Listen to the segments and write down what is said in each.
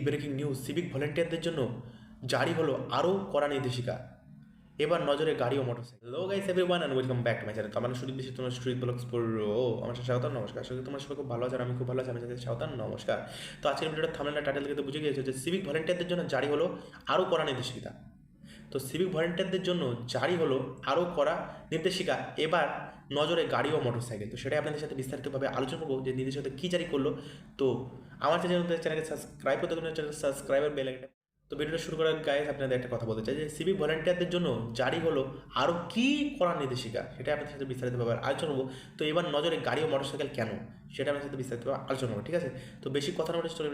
Breaking news, civic ভলেন্টিয়ারদের জন্য জারি হলো আরও কড়া নির্দেশিকা, এবার নজরে গাড়ি ও motorcycle. Hello guys everyone and welcome back to my channel. তো আমার সুদীপ দেশে তোমার স্ট্রিট ব্লগস পুরো আমার সাথে স্বাগত, নমস্কার। আশা করি তোমার সবাই খুব ভালো আছে আর আমি খুব ভালো আছি, আমি সাথে স্বাগত, নমস্কার। তো আজকের ভিডিওটা থাম্বনেল টাইটেল থেকে তো বুঝে গিয়েছে যে সিভিক ভলেন্টিয়ারদের জন্য জারি হলো আরও কড়া নির্দেশিকা। তো সিভিক ভলেন্টিয়ারদের জন্য জারি হলো আরও কড়া নির্দেশিকা, এবার নজরে গাড়ি ও মোটরসাইকেল। তো সেটাই আপনাদের সাথে বিস্তারিতভাবে আলোচনা করবো যে নির্দেশিকা কী জারি করলো। তো আমার চ্যানেলকে সাবস্ক্রাইব করতে হবে, চ্যানেল সাবস্ক্রাইবার বেল আইকনটা। তো ভিডিওটা শুরু করার গায়ে আপনাদের একটা কথা বলতে চাই যে সিভিক ভলেন্টিয়ারদের জন্য জারি হলো আরও কী কড়া নির্দেশিকা, সেটা আপনাদের সাথে বিস্তারিতভাবে আলোচনা করবো। তো এবার নজরে গাড়ি ও মোটরসাইকেল কেন, সেটা আপনাদের সাথে বিস্তারিতভাবে আলোচনা করবো, ঠিক আছে? তো বেশি কথা না বলে স্টোরি।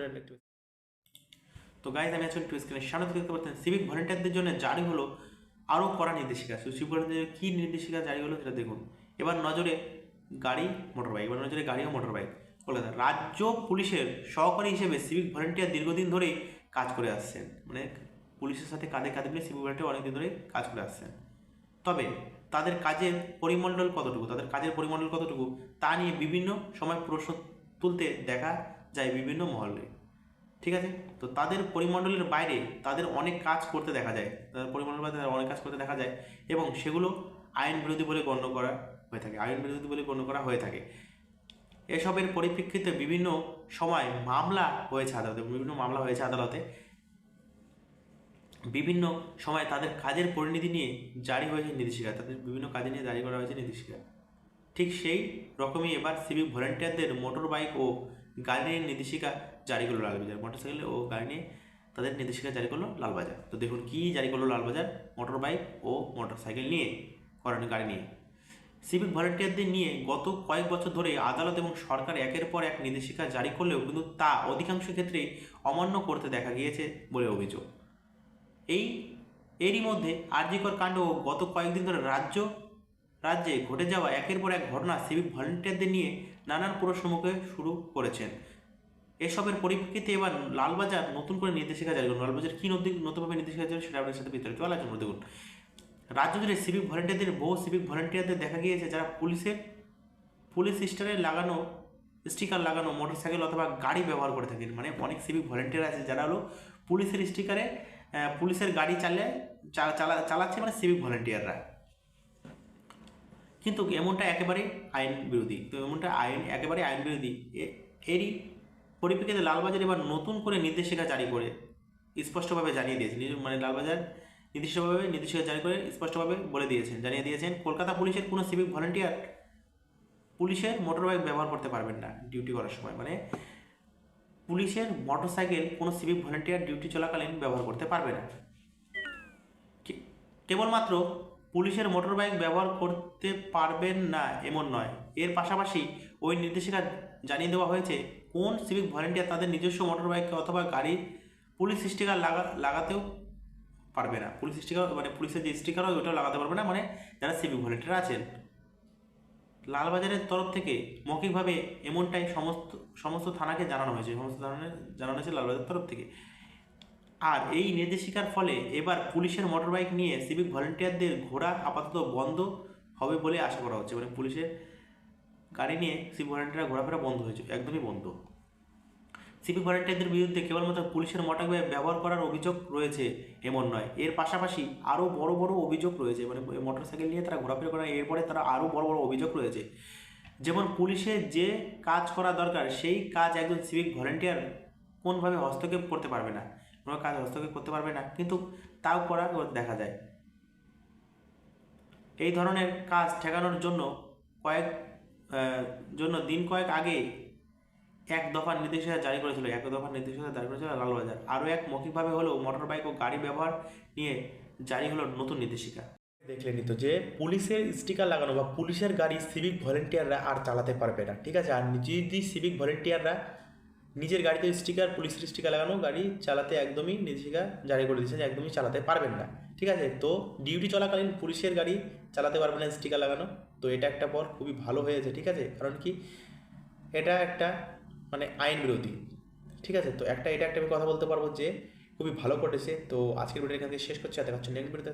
তো গাইজ আমি আছি একটু স্ক্রিনের সামনে দেখতে পাচ্ছেন সিভিক ভলেন্টিয়ারদের জন্য জারি হলো আরও কড়া নির্দেশিকা। সিভিক ভলেন্টিয়ারদের কী নির্দেশিকা জারি হলো সেটা দেখুন। এবার নজরে গাড়ি মোটর বাইক, এবার নজরে গাড়ি ও মোটর বাইক। কলকাতা রাজ্য পুলিশের সহকারী হিসেবে সিভিক ভলেন্টিয়ার দীর্ঘদিন ধরেই কাজ করে আসছেন, মানে পুলিশের সাথে কাঁধে কাঁধে মিলে সিভিক ভলেন্টিয়ার অনেকদিন ধরেই কাজ করে আসছেন। তবে তাদের কাজের পরিমণ্ডল কতটুকু তা নিয়ে বিভিন্ন সময় প্রশ্ন তুলতে দেখা যায় বিভিন্ন মহলে, ঠিক আছে? তো তাদের পরিমণ্ডলের বাইরে তাদের অনেক কাজ করতে দেখা যায়, এবং সেগুলো আইন বিরোধী বলে গণ্য করা হয়ে থাকে। এসবের পরিপ্রেক্ষিতে বিভিন্ন সময় মামলা হয়েছে আদালতে, বিভিন্ন সময় তাদের কাজের পরিণতি নিয়ে জারি হয়েছে নির্দেশিকা, তাদের বিভিন্ন কাজে নিয়ে জারি করা হয়েছে নির্দেশিকা। ঠিক সেই রকমই এবার সিভিক ভলেন্টিয়ারদের মোটর বাইক ও গাড়ি নিয়ে নির্দেশিকা জারি করলো লালবাজার। মোটরসাইকেল ও গাড়ি নিয়ে তাদের নির্দেশিকা জারি করলো লালবাজার। তো দেখুন কী জারি করলো লালবাজার মোটর বাইক ও মোটরসাইকেল নিয়ে, গাড়ি নিয়ে। সিভিক ভলেন্টিয়ারদের নিয়ে গত কয়েক বছর ধরে আদালত এবং সরকার একের পর এক নির্দেশিকা জারি করলেও কিন্তু তা অধিকাংশ ক্ষেত্রে অমান্য করতে দেখা গিয়েছে বলে অভিযোগ। এরই মধ্যে আরজিকর কাণ্ড ও গত কয়েকদিন ধরে রাজ্যে ঘটে যাওয়া একের পর এক ঘটনা সিভিক ভলেন্টিয়ারদের নিয়ে নানান প্রশ্ন মুখে শুরু করেছেন। এসবের পরিপ্রেক্ষিতে এবার লালবাজার নতুন করে নির্দেশিকা জারি করল। লালবাজার কী নতুনভাবে নির্দেশিকা জারি সেটা আপনাদের সাথে বিস্তারিত আলোচনা করে দেখুন। রাজ্য জুড়ে বহু সিভিক ভলেন্টিয়ারদের দেখা গিয়েছে যারা পুলিশ স্টিকার লাগানো মোটরসাইকেল অথবা গাড়ি ব্যবহার করে থাকেন। মানে অনেক সিভিক ভলেন্টিয়ার আছে যারা হলো পুলিশের স্টিকারে পুলিশের গাড়ি চালাচ্ছে, মানে সিভিক ভলেন্টিয়াররা। কিন্তু এমনটা একেবারে আইন বিরোধী। এরই পরিপ্রেক্ষিতে লালবাজার এবার নতুন করে নির্দেশিকা জারি করে স্পষ্টভাবে জানিয়ে দিয়েছেন, মানে লালবাজার নির্দেশিকা জারি করে স্পষ্টভাবে জানিয়ে দিয়েছেন কলকাতা পুলিশের কোনো সিভিক ভলেন্টিয়ার পুলিশের মোটরবাইক ব্যবহার করতে পারবেন না ডিউটি করার সময়। মানে পুলিশের মোটরসাইকেল কোনো সিভিক ভলেন্টিয়ার ডিউটি চলাকালীন ব্যবহার করতে পারবে না। কেবলমাত্র পুলিশের মোটরবাইক ব্যবহার করতে পারবেন না এমন নয়, এর পাশাপাশি ওই নির্দেশিকা জানিয়ে দেওয়া হয়েছে কোন সিভিক ভলেন্টিয়ার তাদের নিজস্ব মোটরবাইককে অথবা গাড়ি পুলিশ স্টিকার লাগাতেও পারবে না। পুলিশ স্টিকার মানে পুলিশের যে স্টিকার হয় ওইটাও লাগাতে পারবে না, মানে যারা সিভিক ভলেন্টিয়ার আছেন। লালবাজারের তরফ থেকে মৌখিকভাবে এমনটাই সমস্ত থানাকে জানানো হয়েছে লালবাজারের তরফ থেকে। আর এই নির্দেশিকার ফলে এবার পুলিশের মোটরবাইক নিয়ে সিভিক ভলেন্টিয়ারদের ঘোরা আপাতত বন্ধ হবে বলে আশা করা হচ্ছে। মানে পুলিশের গাড়ি নিয়ে সিভিক ভলেন্টিয়াররা ঘোরাফেরা বন্ধ হয়েছে, একদমই বন্ধ। সিভিক ভলেন্টিয়ারদের বিরুদ্ধে কেবলমাত্র পুলিশের মোটরবাইক ব্যবহার করার অভিযোগ রয়েছে এমন নয়, এর পাশাপাশি আরও বড় বড় অভিযোগ রয়েছে। মানে মোটরসাইকেল নিয়ে তারা ঘোরাফেরা করে, এরপরে তারা আরও বড় বড় অভিযোগ রয়েছে। যেমন পুলিশের যে কাজ করা দরকার সেই কাজ একজন সিভিক ভলেন্টিয়ার কোনোভাবে হস্তক্ষেপ করতে পারবে না, কিন্তু তাও করা দেখা যায়। এই ধরনের কাজ ঠেকানোর জন্য দিন কয়েক আগে এক দফা নির্দেশিকা জারি করেছিল লালবাজার। আরও এক মৌখিকভাবে হলেও মোটরবাইক ও গাড়ি ব্যবহার নিয়ে জারি হলো নতুন নির্দেশিকা। দেখলেনি তো যে পুলিশের স্টিকার লাগানো বা পুলিশের গাড়ি সিভিক ভলেন্টিয়াররা আর চালাতে পারবে না, ঠিক আছে? আর যদি সিভিক ভলেন্টিয়াররা নিজের গাড়িতে পুলিশের স্টিকার লাগানো গাড়ি চালাতে একদমই নির্দেশিকা জারি করে দিয়েছে যে একদমই চালাতে পারবেন না, ঠিক আছে? তো ডিউটি চলাকালীন পুলিশের গাড়ি চালাতে পারবেন না স্টিকার লাগানো। তো এটা একটা খুবই ভালো হয়েছে, ঠিক আছে? কারণ কি এটা একটা মানে আইন বিরোধী, ঠিক আছে? তো এটা একটা আমি কথা বলতে পারবো যে খুবই ভালো করেছে। তো আজকের ভিডিও এখান থেকে শেষ করছি, আর দেখাচ্ছি নেক্সট ভিডিওতে।